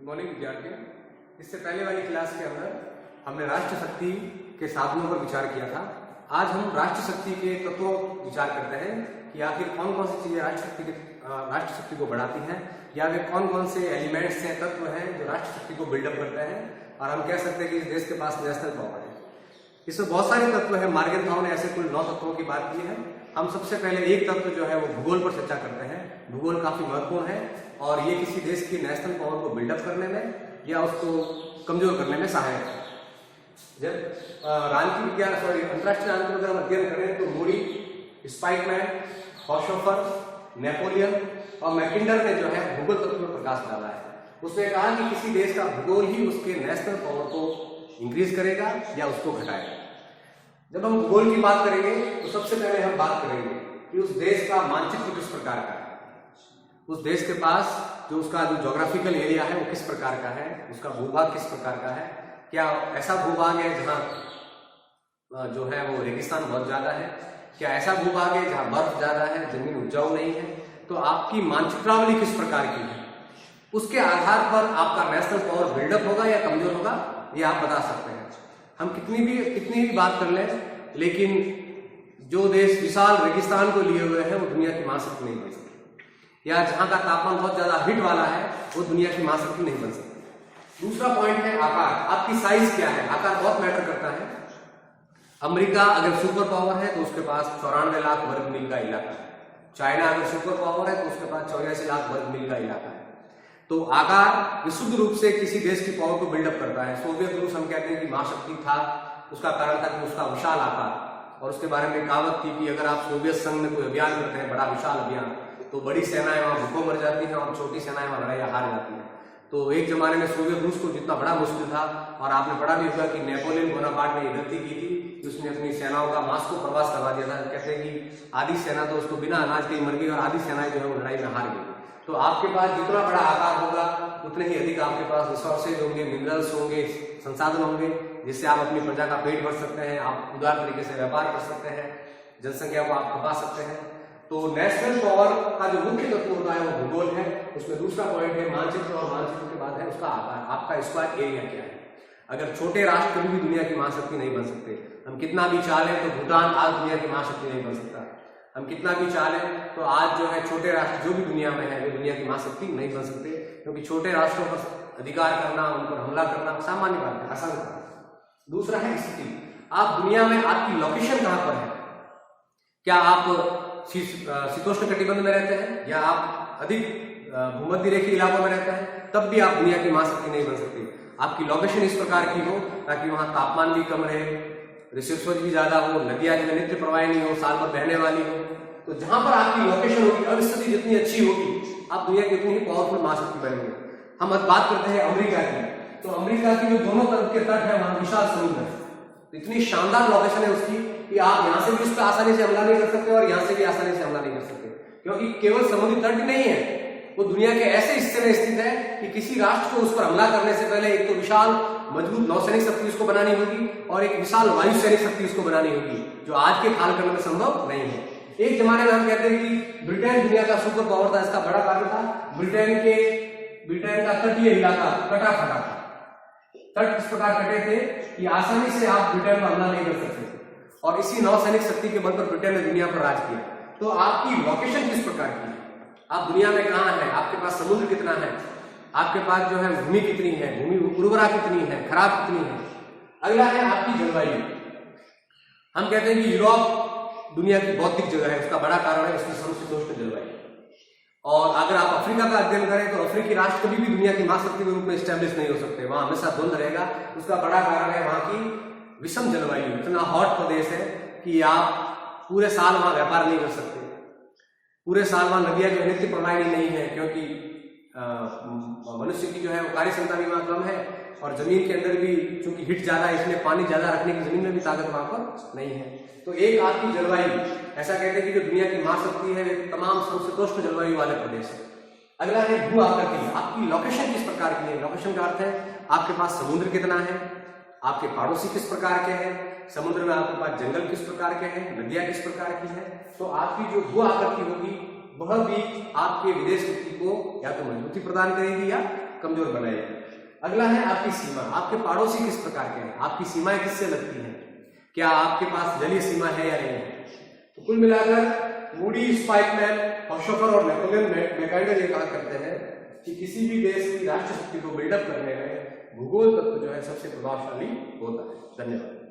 मौलिक विद्यार्थियों, इससे पहले वाली क्लास के अंदर हमने राष्ट्र शक्ति के साधनों पर विचार किया था। आज हम राष्ट्र शक्ति के तत्वों पर विचार करते हैं कि आखिर कौन कौन सी चीजें राष्ट्र शक्ति को बढ़ाती हैं, या वे कौन कौन से एलिमेंट्स हैं, तत्व हैं जो राष्ट्र शक्ति को बिल्डअप करते हैं। और हम कह सकते हैं कि इस देश के पास नेशनल पावर है। इसमें बहुत सारे तत्व हैं। मार्गेंथाउ ने ऐसे कुल 9 तत्वों की बात की है। हम सबसे पहले एक तत्व जो है वो भूगोल पर चर्चा करते हैं। भूगोल काफी महत्वपूर्ण है और ये किसी देश की नेशनल पावर को बिल्डअप करने में या उसको कमजोर करने में सहायक है। जब अंतरराष्ट्रीय राजनीति अगर हम अध्ययन करें तो मूडी, स्पाइकमैन, हॉशोफर, नेपोलियन और मैकिंडर ने जो है भूगोल तत्व पर प्रकाश डाला है। उसने कहा कि किसी देश का भूगोल ही उसके नेशनल पावर को इंक्रीज करेगा या उसको घटाएगा। जब हम भूगोल की बात करेंगे तो सबसे पहले हम बात करेंगे कि उस देश का मानचित्र किस प्रकार का है। उस देश के पास जो उसका जो ज्योग्राफिकल एरिया है वो किस प्रकार का है, उसका भूभाग किस प्रकार का है। क्या ऐसा भूभाग है जहाँ जो है वो रेगिस्तान बहुत ज्यादा है, क्या ऐसा भूभाग है जहाँ बर्फ ज्यादा है, जमीन उपजाऊ नहीं है। तो आपकी मानचित्रावली किस प्रकार की है, उसके आधार पर आपका नेशनल पावर बिल्डअप होगा या कमजोर होगा, ये आप बता सकते हैं। हम कितनी भी बात कर लें, लेकिन जो देश विशाल रेगिस्तान को लिए हुए हैं वो दुनिया की महाशक्ति नहीं बन सकती, या जहां का तापमान बहुत ज्यादा हिट वाला है वो दुनिया की महाशक्ति नहीं बन सकती। दूसरा पॉइंट है आकार। आपकी साइज क्या है, आकार बहुत मैटर करता है। अमेरिका अगर सुपर पावर है तो उसके पास 94 लाख वर्ग मील का इलाका है। चाइना अगर सुपर पावर है तो उसके पास 84 लाख वर्ग मील का इलाका है। तो आकार विशुद्ध रूप से किसी देश की पावर को बिल्डअप करता है। सोवियत रूस हम कहते हैं कि महाशक्ति था, उसका कारण था कि उसका विशाल आकार, और उसके बारे में कहावत थी कि अगर आप सोवियत संघ में कोई अभियान करते हैं, बड़ा विशाल अभियान, तो बड़ी सेनाएं वहां भूखों मर जाती हैं और छोटी सेनाएं वहां लड़ाई हार जाती हैं। तो एक जमाने में सोवियत रूस को जितना बड़ा मुश्किल था, और आपने पढ़ा भी होगा कि नेपोलियन बोनापार्ट ने गलती की थी कि उसने अपनी सेनाओं का मास्को प्रवास करवा दिया था। कहते हैं कि आधी सेना तो उसको बिना अनाज के ही मर गई और आधी सेनाएं जो है वो लड़ाई में हार गई। तो आपके पास जितना बड़ा आकार होगा उतने ही अधिक आपके पास रिसोर्सेज होंगे, मिनरल्स होंगे, संसाधन होंगे, जिससे आप अपनी प्रजा का पेट भर सकते हैं, आप उदार तरीके से व्यापार कर सकते हैं, जनसंख्या को आप खपा सकते हैं। तो नेशनल पावर का जो मुख्य तत्व होता है वो भूगोल है। उसमें दूसरा पॉइंट है मानचित्र, और मानचित्र के बाद है उसका आकार, आपका स्क्वायर एरिया क्या है। अगर छोटे राष्ट्र कभी भी दुनिया की महाशक्ति नहीं बन सकते। हम कितना भी चाहें तो भूटान आज दुनिया की महाशक्ति नहीं बन सकता। हम कितना भी चाहें तो आज जो है छोटे राष्ट्र जो भी दुनिया में है वो दुनिया की महाशक्ति नहीं बन सकते, क्योंकि छोटे राष्ट्रों पर अधिकार करना, उन पर हमला करना सामान्य बात है, आसान बात है। दूसरा है स्थिति। आप दुनिया में आपकी लोकेशन कहां पर है, क्या आप शीतोष्ण कटिबंध में रहते हैं या आप अधिक भूमध्य रेखीय इलाकों में रहते हैं, तब भी आप दुनिया की महाशक्ति नहीं बन सकती। आपकी लोकेशन इस प्रकार की हो ताकि वहां तापमान भी कम रहे, रिसोर्सेज भी ज्यादा हो, नदियां जो नित्य प्रवाहिनी हो, साल भर बहने वाली हो। तो जहां पर आपकी लोकेशन होगी, अवस्थिति जितनी अच्छी होगी, आप दुनिया की उतनी ही पावरफुल महाशक्ति बनेंगे। हम बात करते हैं अमेरिका की, तो अमेरिका की जो दोनों तरफ के तट है वहां विशाल समुद्र है। तो इतनी शानदार लोकेशन है उसकी कि आप यहां से भी उस पर आसानी से हमला नहीं कर सकते और यहां से भी आसानी से हमला नहीं कर सकते, क्योंकि केवल समुद्री तट नहीं है, वो दुनिया के ऐसे हिस्से में स्थित है कि किसी राष्ट्र को उस पर हमला करने से पहले एक तो विशाल मजबूत नौसैनिक शक्ति उसको बनानी होगी और एक विशाल वायु सैनिक शक्ति उसको बनानी होगी, जो आज के कालखंड में संभव नहीं है। एक जमाने में हम कहते हैं कि ब्रिटेन दुनिया का सुपर पावर था। इसका बड़ा कारण था ब्रिटेन का तटीय इलाका कटा फटा था। तट इस प्रकार कटे थे कि आसानी से आप ब्रिटेन पर हमला नहीं कर सकते थे, और इसी नौसैनिक शक्ति के बल पर ब्रिटेन ने दुनिया पर राज किया। तो आपकी लोकेशन किस प्रकार की है, आप दुनिया में कहां हैं, आपके पास समुद्र कितना है, आपके पास जो है भूमि कितनी है, भूमि उर्वरा कितनी है, खराब कितनी है। अगला है आपकी जलवायु। हम कहते हैं कि यूरोप दुनिया की भौतिक जगह है, उसका बड़ा कारण है उसकी समशीतोष्ण जलवायु। और अगर आप अफ्रीका का अध्ययन करें तो अफ्रीकी राष्ट्र कभी भी दुनिया की महाशक्ति के रूप में स्टैब्लिश नहीं हो सकते, वहां हमेशा द्वंद रहेगा। उसका बड़ा कारण है वहां की विषम जलवायु। इतना हॉट प्रदेश है कि आप पूरे साल वहां व्यापार नहीं कर सकते, पूरे साल वहां नदियां जो नित्य प्रवाहिनी नहीं है, क्योंकि मनुष्य की जो है वो कार्य क्षमता भी वहां कम है, और जमीन के अंदर भी चूंकि हिट ज्यादा है इसलिए पानी ज्यादा रखने की जमीन में भी ताकत वहां पर नहीं है। तो एक आपकी जलवायु, ऐसा कहते हैं कि जो दुनिया की महाशक्ति है तमाम समशीतोष्ण जलवायु वाले प्रदेश है। अगला है भू आकृति। आपकी लोकेशन किस प्रकार की है। लोकेशन का अर्थ है आपके पास समुद्र कितना है, आपके पड़ोसी किस प्रकार के हैं, समुद्र में आपके पास जंगल किस प्रकार के हैं, नदियां किस प्रकार की है। तो आपकी जो भू आकृति होगी वह भी आपके विदेश नीति को या तो मजबूती प्रदान करेगी या कमजोर बनाएगी। अगला है आपकी सीमा, आपके पड़ोसी किस प्रकार के हैं, आपकी सीमाएं किससे लगती हैं, क्या आपके पास जलीय सीमा है या नहीं है। तो कुल मिलाकर मूडी, स्पाइकमैन, हॉशोफर और नेपोलियन मैकआर्डर ये कहा करते हैं कि किसी भी देश की राष्ट्र शक्ति को बिल्डअप करने में भूगोल तत्व जो है सबसे प्रभावशाली होता है। धन्यवाद।